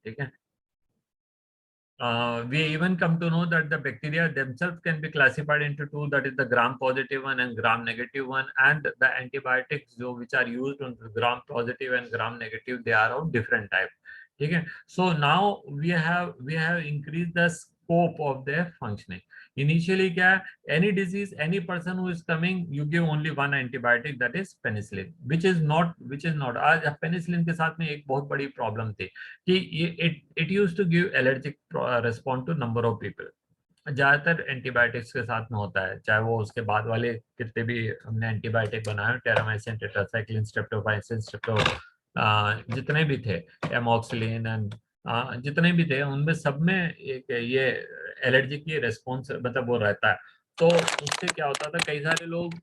ठीक है. We even come to know that the bacteria themselves can be classified into two, that is the gram positive one and gram negative one, and the antibiotics which are used on gram positive and gram negative, they are of different type. Okay, so now we have increased the scope of their functioning. Initially क्या, any disease, any person who is coming, you give only one antibiotic, that is penicillin, which is not आज penicillin के साथ में एक बहुत बड़ी problem थी कि it used to give allergic response to number of people. ज्यादातर एंटीबायोटिक्स के साथ में होता है, चाहे वो उसके बाद वाले कितने भी हमने एंटीबायोटिक बनाए, टेरामाइसिन, टेट्रासाइक्लिन, स्ट्रेप्टोमाइसिन, जितने भी थे, एमॉक्सिलिन एंड जितने भी थे, उनमें सब में एक ये एलर्जी की रेस्पॉन्स मतलब वो रहता है. तो उससे क्या होता था, कई सारे लोग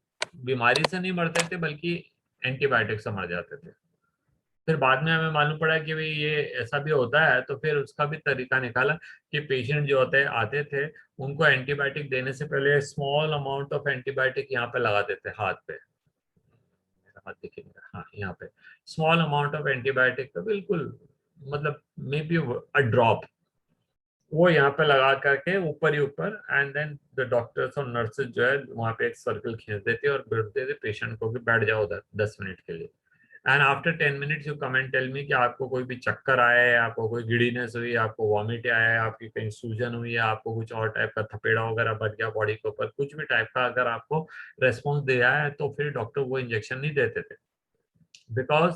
बीमारी से नहीं मरते थे बल्कि एंटीबायोटिक से मर जाते थे. फिर बाद में हमें मालूम पड़ा कि भाई ये ऐसा भी होता है, तो फिर उसका भी तरीका निकाला कि पेशेंट जो होते आते थे, उनको एंटीबायोटिक देने से पहले स्मॉल अमाउंट ऑफ एंटीबायोटिक यहाँ पे लगा देते, हाथ पे, मेरा हाथ दिखेगा, हाँ यहाँ पे स्मॉल अमाउंट ऑफ एंटीबायोटिक, तो बिल्कुल मतलब मे बी अ ड्रॉप, वो यहाँ पे लगा करके ऊपर ही ऊपर, एंड देन द डॉक्टर्स और नर्सेज जो है वहाँ पे एक सर्कल खींच देते और बोलते थे पेशेंट को कि बैठ जाओ उधर 10 मिनट के लिए. And after 10 minutes you come and tell me कि आपको कोई भी चक्कर आया है, आपको कोई गिडीनेस हुई, आपको वॉमिट आया है, आपकी कहीं सूजन हुई है, आपको कुछ और टाइप का थपेड़ा वगैरह बच गया बॉडी के ऊपर, कुछ भी टाइप का अगर आपको रेस्पॉन्स दिया है, तो फिर डॉक्टर वो इंजेक्शन नहीं देते थे. बिकॉज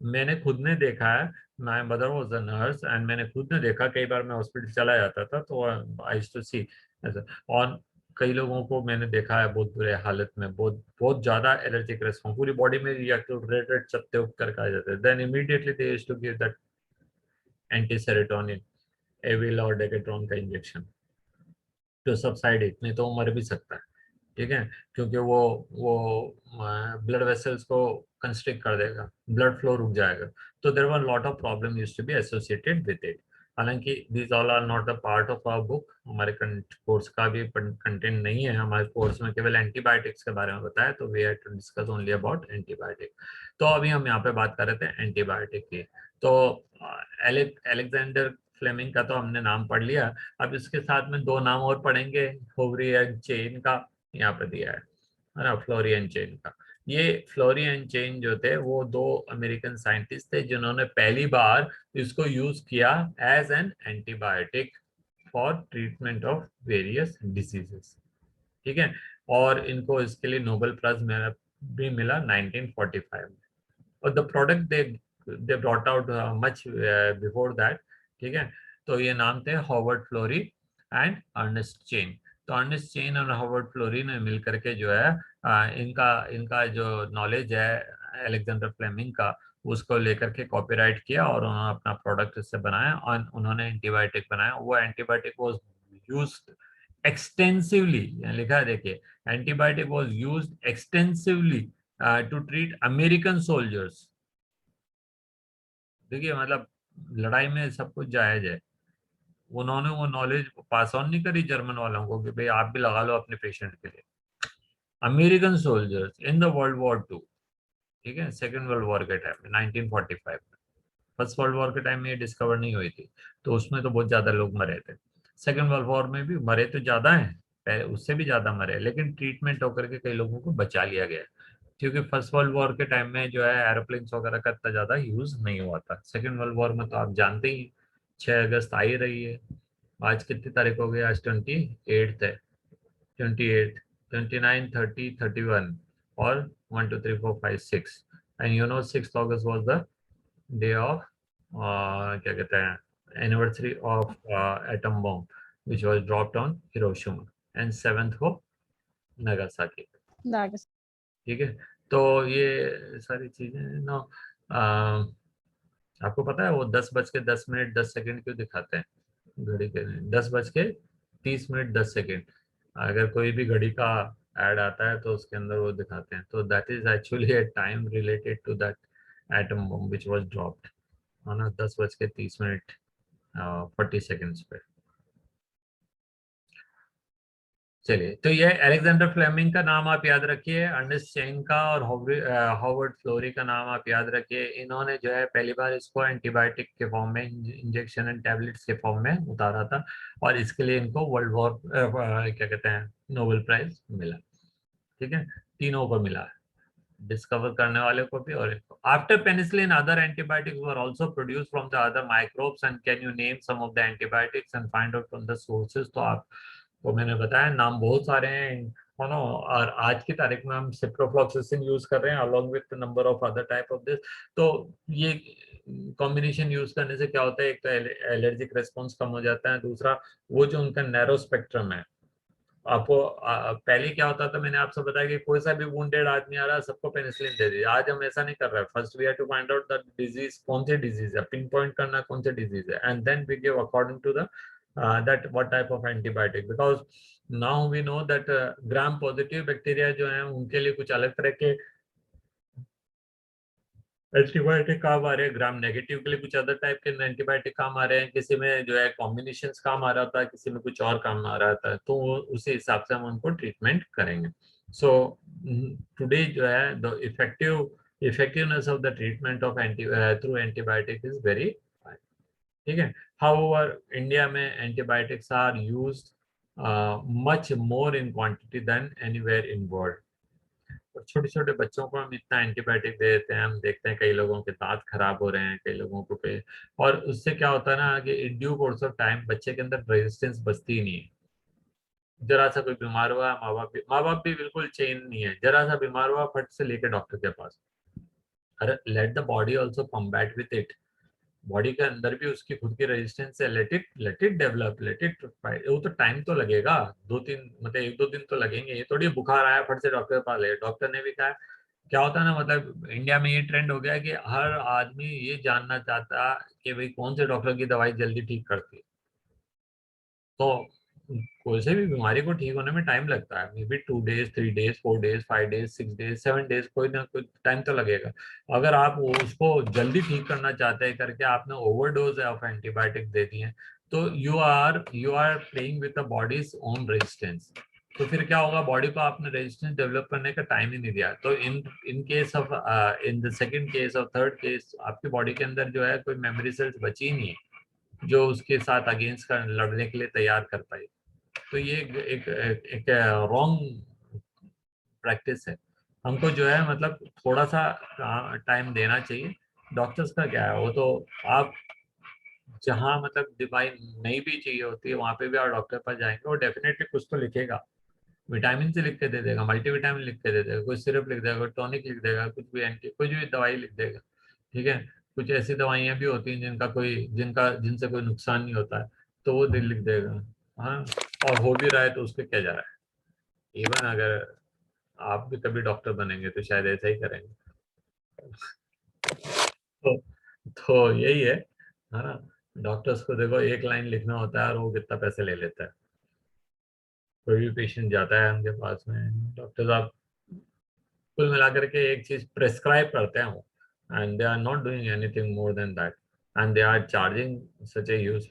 मैंने खुद ने देखा है, my mother was a nurse, and मैंने खुद ने देखा, कई बार मैं हॉस्पिटल चला जाता था तो आई यूज्ड टू सी ऐसा, और कई लोगों को मैंने देखा है बहुत बुरे हालत में, बहुत बहुत ज्यादा एलर्जिक रेस्पॉन्स, पूरी बॉडी में रेड रेड चत्ते उठ कर आ जाते, then immediately they used to give that anti serotonin, Avil और डेकेट्रॉन का इंजेक्शन टू सबसाइड इट, नहीं तो वो मर भी सकता है. ठीक है, क्योंकि वो ब्लड वेसल्स को कंस्ट्रिक्ट कर देगा, ब्लड फ्लो रुक जाएगा. तो there were lot of problem used to be associated with it. हालांकि these all are not the part of our book, हमारे कोर्स का भी कंटेंट नहीं है. हमारे कोर्स में केवल एंटीबायोटिक्स के बारे में बताया, तो we have to discuss only about antibiotic. तो अभी हम यहाँ पे बात कर रहे थे एंटीबायोटिक की. तो एलेक्जेंडर फ्लेमिंग का तो हमने नाम पढ़ लिया. अब इसके साथ में दो नाम और पढ़ेंगे, होवरी एंड चेन का, यहाँ पे दिया है ना, फ्लोरी एंड चेन का. ये फ्लोरी एंड चेन जो थे वो दो अमेरिकन साइंटिस्ट थे जिन्होंने पहली बार इसको यूज किया as an antibiotic for treatment of various diseases. ठीक है, और इनको इसके लिए नोबेल प्राइज भी मिला 1945 में. और the product they brought out much before that. ठीक है, तो ये नाम थे Howard Florey and Ernest Chain. तो अर्नेस्ट चेन और हॉवर्ड फ्लोरी ने मिल करके जो है इनका इनका जो नॉलेज है अलेक्जेंडर फ्लेमिंग का, उसको लेकर के कॉपीराइट किया और उन्होंने अपना प्रोडक्ट इससे बनाया और उन्होंने एंटीबायोटिक बनाया. वो एंटीबायोटिक वाज यूज्ड एक्सटेंसिवली, लिखा है देखिए, antibiotic was used extensively to treat American soldiers. देखिए मतलब लड़ाई में सब कुछ जायज है. उन्होंने वो नॉलेज पास ऑन नहीं करी जर्मन वालों को कि भाई आप भी लगा लो अपने पेशेंट के लिए. American soldiers in the world war 2, ठीक है, सेकेंड वर्ल्ड वॉर के टाइम में 1945 में. फर्स्ट वर्ल्ड वॉर के टाइम में ये डिस्कवर नहीं हुई थी, तो उसमें तो बहुत ज्यादा लोग मरे थे. सेकेंड वर्ल्ड वॉर में भी मरे तो ज्यादा हैं, पहले उससे भी ज्यादा मरे, लेकिन ट्रीटमेंट होकर के कई लोगों को बचा लिया गया. क्योंकि फर्स्ट वर्ल्ड वॉर के टाइम में जो है एरोप्लेन्स वगैरह का इतना ज्यादा यूज नहीं हुआ था. सेकेंड वर्ल्ड वॉर में तो आप जानते ही 6 अगस्त आ ही रही है. आज कितनी तारीख हो गई, आज 28 है, 28, 29, 30, 31 और 1 2 3 4 5 6. And you know 6 August was the day of क्या कहते हैं anniversary of atom bomb which was dropped on Hiroshima, and 7th को नागासाकी. ठीक है, तो ये सारी चीजें ना आपको पता है वो 10:10 क्यों दिखाते हैं घड़ी के, 10:30 अगर कोई भी घड़ी का एड आता है तो उसके अंदर वो दिखाते हैं. तो that is actually a time related to that atom bomb which was dropped, है ना, 10:30 40 सेकेंड्स पे. चलिए, तो ये अलेक्जेंडर फ्लेमिंग का नाम आप याद रखिए, अर्नेस्ट चेंग का और हॉवर्ड फ्लोरी का नाम आप याद रखिए। इन्होंने जो है पहली बार इसको एंटीबायोटिक के फॉर्म में, इंजेक्शन एंड टैबलेट्स के फॉर्म में उतारा था, और इसके लिए इनको वर्ल्ड वॉर क्या कहते हैं, नोबेल प्राइज मिला। ठीक है, तीनों को मिला है, डिस्कवर करने वाले को भी और इनको। After penicillin other antibiotics were also produced from the other microbes, and can you name some of the antibiotics and find out from the sources. तो आपको मैंने बताया नाम बहुत सारे हैं, है ना, और आज की तारीख में हम सिप्रोफ्लॉक्सासिन यूज कर रहे हैं along with number of other type of this. तो ये कॉम्बिनेशन यूज करने से क्या होता है, एक तो एलर्जिक रेस्पॉन्स कम हो जाता है, दूसरा वो जो उनका नैरो स्पेक्ट्रम है, आपको पहले क्या होता था, मैंने आपसे बताया कि कोई सा भी वुंडेड आदमी आ रहा है सबको पेनिसिलिन दे दी। आज हम ऐसा नहीं कर रहे हैं। First we have to find out the disease, कौन सी डिजीज है, पिन पॉइंट करना कौन सी डिजीज है, and then we give according to the that what type of antibiotic, because now we know that gram positive bacteria जो है उनके लिए कुछ अलग तरह के एंटीबायोटिक काम आ रहे हैं, ग्राम नेगेटिव के लिए कुछ अदर टाइप के एंटीबायोटिक काम आ रहे हैं, किसी में जो है कॉम्बिनेशन काम आ रहा था, किसी में कुछ और काम आ रहा था, तो उसी हिसाब से हम उनको ट्रीटमेंट करेंगे। सो टुडे जो है the effectiveness of the treatment of through antibiotic is very high. ठीक है, हाउएवर इंडिया में antibiotics are used much more in quantity than anywhere in world. और छोटे छोटे बच्चों को हम इतना एंटीबायोटिक दे देते हैं, हम देखते हैं कई लोगों के दांत खराब हो रहे हैं, कई लोगों को पे, और उससे क्या होता है ना कि in due course of time बच्चे के अंदर रेजिस्टेंस बचती ही नहीं है। जरा सा कोई बीमार हुआ, माँ बाप भी बिल्कुल चेन नहीं है, जरा सा बीमार हुआ फट से लेके डॉक्टर के पास। अरे let the body also combat with it, body के अंदर भी उसकी खुद की रेजिस्टेंस है, let it develop, let it, वो तो टाइम तो लगेगा, 2-3 मतलब 1-2 दिन तो लगेंगे। ये थोड़ी बुखार आया फट से डॉक्टर के पास ले, डॉक्टर ने भी कहा। क्या होता है ना, मतलब इंडिया में ये ट्रेंड हो गया है कि हर आदमी ये जानना चाहता है कि भाई कौन से डॉक्टर की दवाई जल्दी ठीक करती है। तो कोई से भी बीमारी को ठीक होने में टाइम लगता है, may be 2 days, 3 days, 4 days, 5 days, 6 days, 7 days, कोई ना कोई टाइम तो लगेगा। अगर आप उसको जल्दी ठीक करना चाहते हैं करके आपने ओवरडोज ऑफ एंटीबायोटिक दे दी है, तो you are playing with the body's own resistance. तो फिर क्या होगा, बॉडी को आपने रेजिस्टेंस डेवलप करने का टाइम ही नहीं दिया। तो इन in case of in the second case और थर्ड केस आपकी बॉडी के अंदर जो है कोई मेमोरी सेल्स बची ही नहीं है जो उसके साथ अगेंस्ट कर लड़ने के लिए तैयार कर पाए। तो ये एक रॉन्ग प्रैक्टिस है। हमको जो है मतलब थोड़ा सा टाइम देना चाहिए। डॉक्टर्स का क्या है, वो तो आप जहाँ मतलब दवाई नहीं भी चाहिए होती है वहां पे भी आप डॉक्टर पास जाएंगे, वो डेफिनेटली कुछ तो लिखेगा, विटामिन से लिख के दे देगा, मल्टीविटामिन लिख के दे देगा, कुछ सिरप लिख देगा, टॉनिक लिख देगा, कुछ भी कुछ भी दवाई लिख देगा। ठीक है, कुछ ऐसी दवाइयाँ भी होती हैं जिनसे कोई नुकसान नहीं होता है, तो वो दिल लिख देगा। हाँ, और हो भी रहा है तो उसके क्या जा रहा है। इवन अगर आप भी कभी डॉक्टर बनेंगे तो शायद ऐसा ही करेंगे। तो यही है ना। डॉक्टर्स को देखो एक लाइन लिखना होता है और वो कितना पैसे ले लेता है। कोई भी पेशेंट जाता है उनके पास में, डॉक्टर साहब कुल मिलाकर के एक चीज प्रेस्क्राइब करते हैं वो, and they are not doing anything more than that, and they are charging such a huge.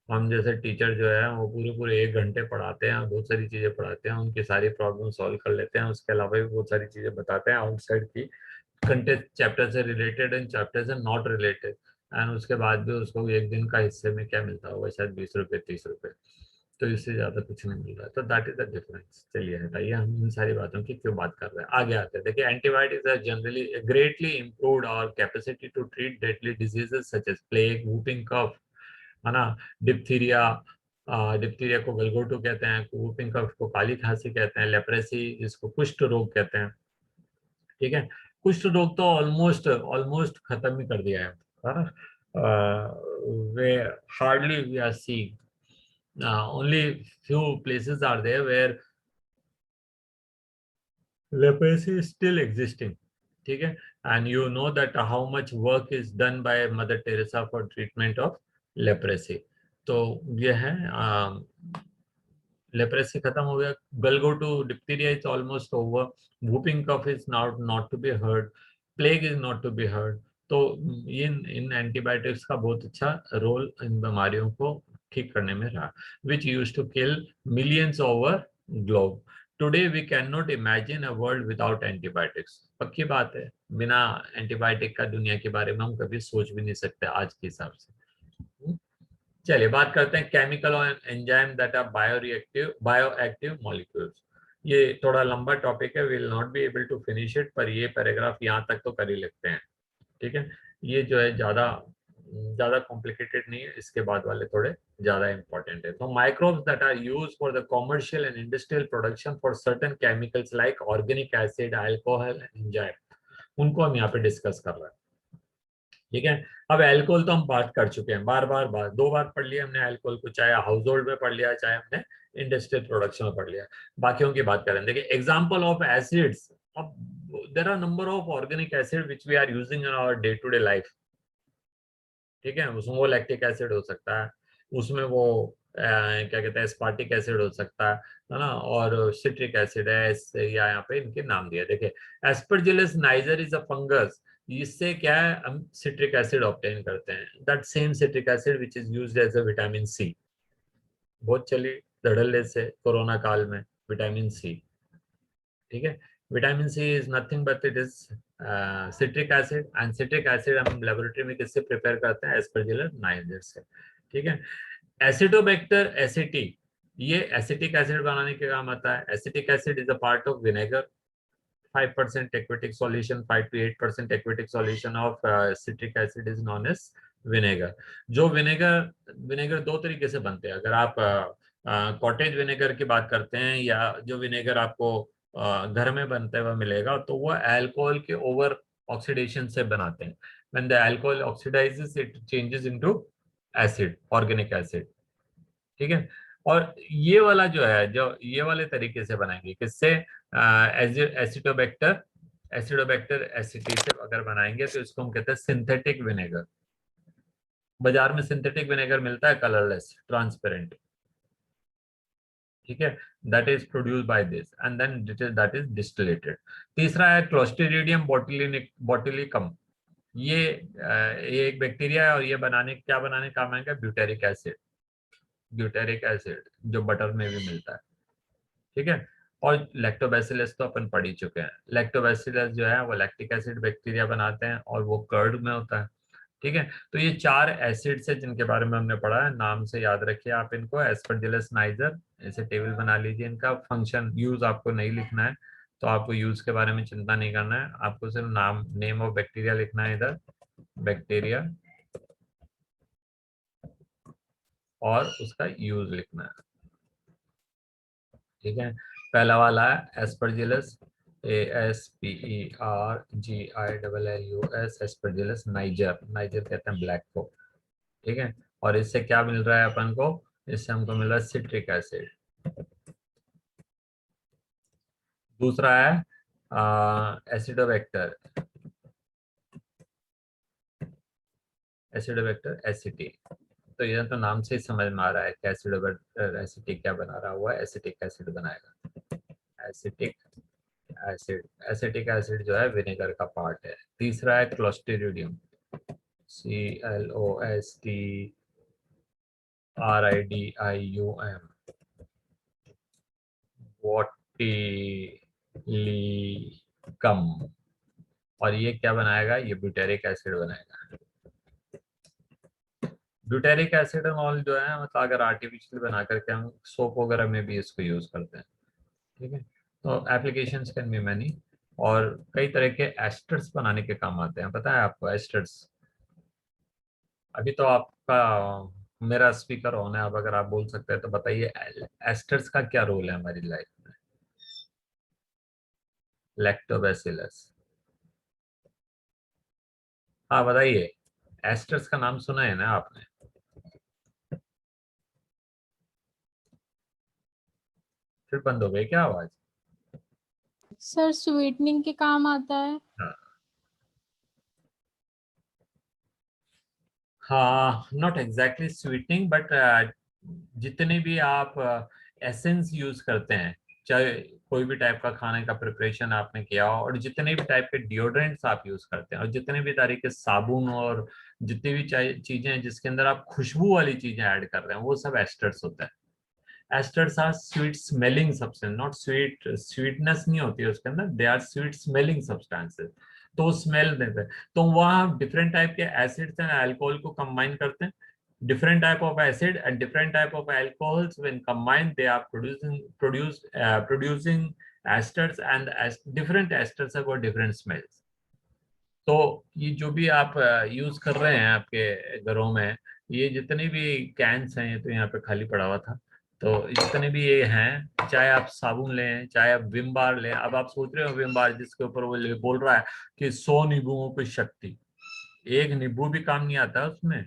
हम जैसे टीचर जो है वो पूरे पूरे 1 घंटे पढ़ाते हैं, बहुत सारी चीजें पढ़ाते हैं, उनकी सारी प्रॉब्लम सॉल्व कर लेते हैं, उसके अलावा भी बहुत सारी चीजें बताते हैं आउटसाइड की कंटेंट, चैप्टर से रिलेटेड एंड चैप्टर से नॉट रिलेटेड, एंड उसके बाद भी उसको एक दिन का हिस्से में क्या मिलता होगा, शायद 20 रुपए 30 रुपए, तो इससे ज्यादा कुछ नहीं मिल रहा है। तो दैट इज द डिफरेंस। चलिए हटाइए, हम इन सारी बातों की क्यों बात कर रहे हैं, आगे आते हैं। देखिए, antibiotics are generally greatly improved our capacity to treat deadly diseases such as plague, whooping cough, है ना, डिप्थीरिया, डिप्थीरिया को गलगोटू कहते हैं, वूपिंग कफ को काली खांसी कहते हैं, लेप्रेसी जिसको कुष्ठ रोग कहते हैं। ठीक है, कुष्ठ रोग तो ऑलमोस्ट ऑलमोस्ट खत्म ही कर दिया है ना। We hardly we are seeing, only few places are there where leprosy is still existing. ठीक है, and you know that how much work is done by Mother Teresa for treatment of leprosy. तो ये है, leprosy खत्म हो गया, गलगोटू diphtheria is almost over, whooping cough is not to be heard, plague is not to be heard. तो इन इन antibiotics का बहुत अच्छा रोल इन बीमारियों को ठीक करने में रहा, which use to kill millions over globe. Today we cannot imagine a world without antibiotics. पक्की बात है, बिना एंटीबायोटिक का दुनिया के बारे में हम कभी सोच भी नहीं सकते आज के हिसाब से। चलिए बात करते हैं केमिकल और enzyme that are bioactive molecules. ये थोड़ा लंबा टॉपिक है, will not be able to finish it, पर ये पैराग्राफ यहाँ तक तो कर ही लेते हैं। ठीक है, ये जो है ज्यादा ज्यादा कॉम्प्लिकेटेड नहीं है, इसके बाद वाले थोड़े ज्यादा इंपॉर्टेंट है। तो microbes that are used for the commercial and industrial production for certain chemicals like organic acid, alcohol and enzyme, उनको हम यहाँ पे डिस्कस कर रहे हैं। ठीक है, अब अल्कोहल तो हम बात कर चुके हैं, बार 2 बार पढ़ लिया हमने अल्कोहल को, चाहे हाउस होल्ड में पढ़ लिया चाहे हमने इंडस्ट्रियल प्रोडक्शन में पढ़ लिया। बाकियों की बात करें, देखिए एग्जांपल ऑफ एसिड्स। अब there are number of organic acid which we are using in our day to day life. ठीक है, उसमें वो लैक्टिक एसिड हो सकता है, उसमें वो क्या कहते हैं स्पार्टिक एसिड हो सकता है ना, और सिट्रिक एसिड है, या यहाँ पे इनके नाम दिया। देखिए aspergillus niger is a fungus, इससे क्या है हम सिट्रिक एसिड ऑब्टेन करते हैं, that same citric acid which is used as a vitamin C. बहुत चली धड़ल्ले से कोरोना काल में विटामिन सी। ठीक है, vitamin C is nothing but it is citric acid, and citric acid हम लेबोरेटरी में किससे प्रिपेयर करते हैं, एस्परजिलस नाइजर से। ठीक है, एसिडोबैक्टर एसिटी, ये एसिटिक एसिड बनाने के काम आता है। Acetic acid is a part of vinegar, 5% aquatic solution, 5 to 8% aquatic solution of citric acid is known as vinegar. जो विनेगर दो तरीके से बनते हैं, अगर आप कॉटेज विनेगर की बात करते हैं या जो विनेगर आपको घर में बनते हुए मिलेगा, तो वो अल्कोहल के ओवर ऑक्सीडेशन से बनाते हैं। when the alcohol oxidizes it changes into acid, organic acid। ठीक है, और ये वाला जो है, जो ये वाले तरीके से बनाएंगे किससे, एसिडोबैक्टर एसिडोबैक्टर एसिटी से अगर बनाएंगे तो इसको हम कहते हैं सिंथेटिक विनेगर। बाजार में सिंथेटिक विनेगर मिलता है कलरलेस ट्रांसपेरेंट। ठीक है, that is produced by this and then that is distillated. तीसरा है क्लोस्ट्रीडियम बोtulinum, ये एक बैक्टीरिया है और ये क्या बनाने काम आएगा, ब्यूटेरिक एसिड जो बटर में भी मिलता है। ठीक है, और लैक्टोबैसिलस तो अपन पढ़ ही चुके हैं। लैक्टोबैसिलस जो है वो लैक्टिक एसिड बैक्टीरिया बनाते हैं और वो कर्ड में होता है। ठीक है, तो ये 4 एसिड्स है जिनके बारे में हमने पढ़ा है, नाम से याद रखिए आप इनको। एस्परजिलस नाइजर, ऐसे टेबल बना लीजिए, इनका फंक्शन यूज आपको नहीं लिखना है, तो आपको यूज के बारे में चिंता नहीं करना है, आपको सिर्फ नेम ऑफ बैक्टीरिया लिखना है इधर, बैक्टीरिया, और उसका यूज लिखना है। ठीक है, पहला वाला है Aspergillus, ASPERGILLUS, Aspergillus niger, niger कहते हैं ब्लैक को। ठीक है, और इससे क्या मिल रहा है अपन को, इससे हमको मिल रहा है सिट्रिक एसिड। दूसरा है एसिडोबैक्टर, एसिडोबैक्टर एसिटी। तो ये तो नाम से ही समझ में आ रहा है कि एसिडोबैक्टर एसिटी क्या बना रहा हुआ है, एसिटिक एसिड बनाएगा। एसिटिक एसिड, एसिटिक एसिड जो है विनेगर का पार्ट है। तीसरा है क्लोस्ट्रीडियम, CLOSTRIDIUM, बोटिलिकम, और ये क्या बनाएगा, ये ब्यूटेरिक एसिड बनाएगा। ब्यूटेरिक एसिड ऑल जो है, मतलब अगर आर्टिफिशियल बना करके हम सोप वगैरह में भी इसको यूज करते हैं। ठीक है, तो एप्लीकेशंस कैन बी मैनी, और कई तरह के एस्टर्स बनाने के काम आते हैं, पता है आपको एस्टर्स। अभी तो आपका मेरा स्पीकर ऑन है, अब अगर आप बोल सकते हैं तो बताइए एस्टर्स का क्या रोल है हमारी लाइफ में। लैक्टोबैसिलस, हाँ बताइए, एस्टर्स का नाम सुना है ना आपने। फिर बंद हो गई क्या आवाज। सर स्वीटनिंग के काम आता है। हाँ, हाँ नॉट एग्जैक्टली स्वीटनिंग, बट जितने भी आप एसेंस यूज करते हैं, चाहे कोई भी टाइप का खाने का प्रिपरेशन आपने किया हो, और जितने भी टाइप के डिओड्रेंट्स आप यूज करते हैं, और जितने भी तरह के साबुन, और जितनी भी चीजें हैं जिसके अंदर आप खुशबू वाली चीजें ऐड कर रहे हैं, वो सब एस्टर्स होता है। Esters are sweet smelling substance, not sweet, sweetness नहीं होती है उसके अंदर, they are sweet smelling substances, तो स्मेल देते हैं। तो वहाँ डिफरेंट टाइप के एसिड्स एंड अल्कोहल को कंबाइन करते हैं, different type of acid and different type of alcohols when combined they are producing esters, and different esters have got different smells. तो ये जो भी आप यूज कर रहे हैं आपके घरों में, ये जितने भी कैंस हैं, ये तो यहाँ पे खाली पड़ा हुआ था, तो जितने भी ये हैं, चाहे आप साबुन लें, चाहे आप विम बार लें। अब आप सोच रहे हो विम बार जिसके ऊपर वो बोल रहा है कि 100 नींबुओं की शक्ति, एक नींबू भी काम नहीं आता उसमें।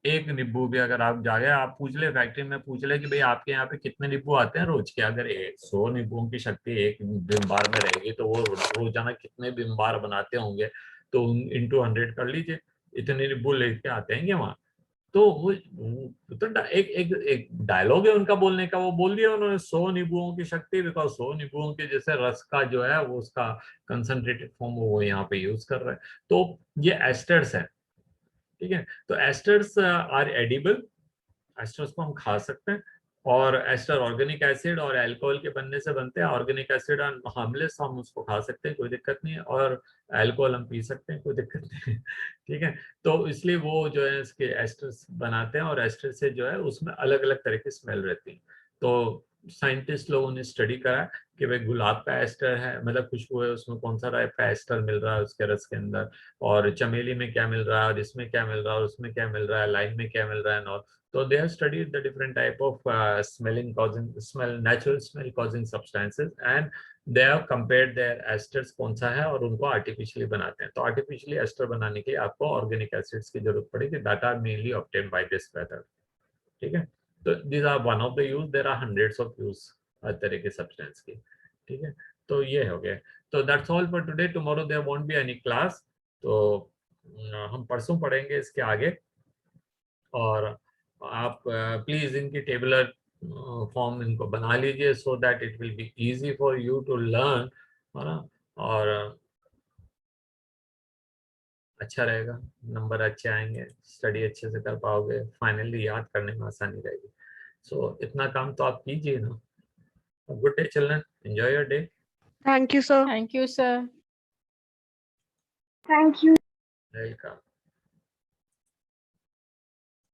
एक नींबू भी अगर आप जाके आप पूछ ले, फैक्ट्री में पूछ ले कि भाई आपके यहाँ पे कितने नींबू आते हैं रोज के, अगर 100 नींबुओं की शक्ति एक विम बार में रहेगी तो वो रोजाना कितने विम बार बनाते होंगे, तो इंटू 100 कर लीजिए, इतने नींबू लेके आते हैं वहां। तो वो तो एक एक एक डायलॉग है उनका बोलने का, वो बोल दिया उन्होंने 100 नींबुओं की शक्ति, बिकॉज 100 नींबुओं के जैसे रस का जो है वो उसका कंसंट्रेटेड फॉर्म वो यहाँ पे यूज कर रहा है। तो ये एस्टर्स है, ठीक है। तो एस्टर्स आर एडिबल, एस्टर्स को हम खा सकते हैं, और एस्टर ऑर्गेनिक एसिड और अल्कोहल के बनने से बनते हैं। ऑर्गेनिक एसिड हार्मलेस, हम उसको खा सकते हैं, कोई दिक्कत नहीं है, और अल्कोहल हम पी सकते हैं, कोई दिक्कत नहीं है, ठीक है। तो इसलिए वो जो है इसके एस्टर्स बनाते हैं, और एस्टर से जो है उसमें अलग अलग तरह की स्मेल रहती है। तो साइंटिस्ट लोगों ने स्टडी करा कि भाई गुलाब का एस्टर है, मतलब खुशबू है, उसमें कौन सा टाइप का एस्टर मिल रहा है उसके रस के अंदर, और चमेली में क्या मिल रहा है, और इसमें क्या मिल रहा है, और उसमें क्या मिल रहा है, लाइम में क्या मिल रहा है, और so they have studied the different type of natural smell causing substances, and they have compared their esters कौन सा है, और उनको artificially बनाते हैं। तो artificially ester बनाने के लिए आपको organic acids की जरूरत पड़ेगी, that are mainly obtained by this method, ठीक है। तो these are one of the use, there are hundreds of use हर तरह के substance की, ठीक है। तो ये हो गया। तो that's all for today, tomorrow there won't be any class, तो हम परसों पढ़ेंगे इसके आगे। और आप प्लीज इनकी टेबुलर फॉर्म इनको बना लीजिए, so that it will be easy for you to learn, है ना, और अच्छा रहेगा, नंबर अच्छे आएंगे, स्टडी अच्छे से कर पाओगे, फाइनली याद करने में आसानी रहेगी। सो इतना काम तो आप कीजिए ना। Good day children, enjoy your day. Thank you, sir. Thank you, sir. Thank you. Welcome.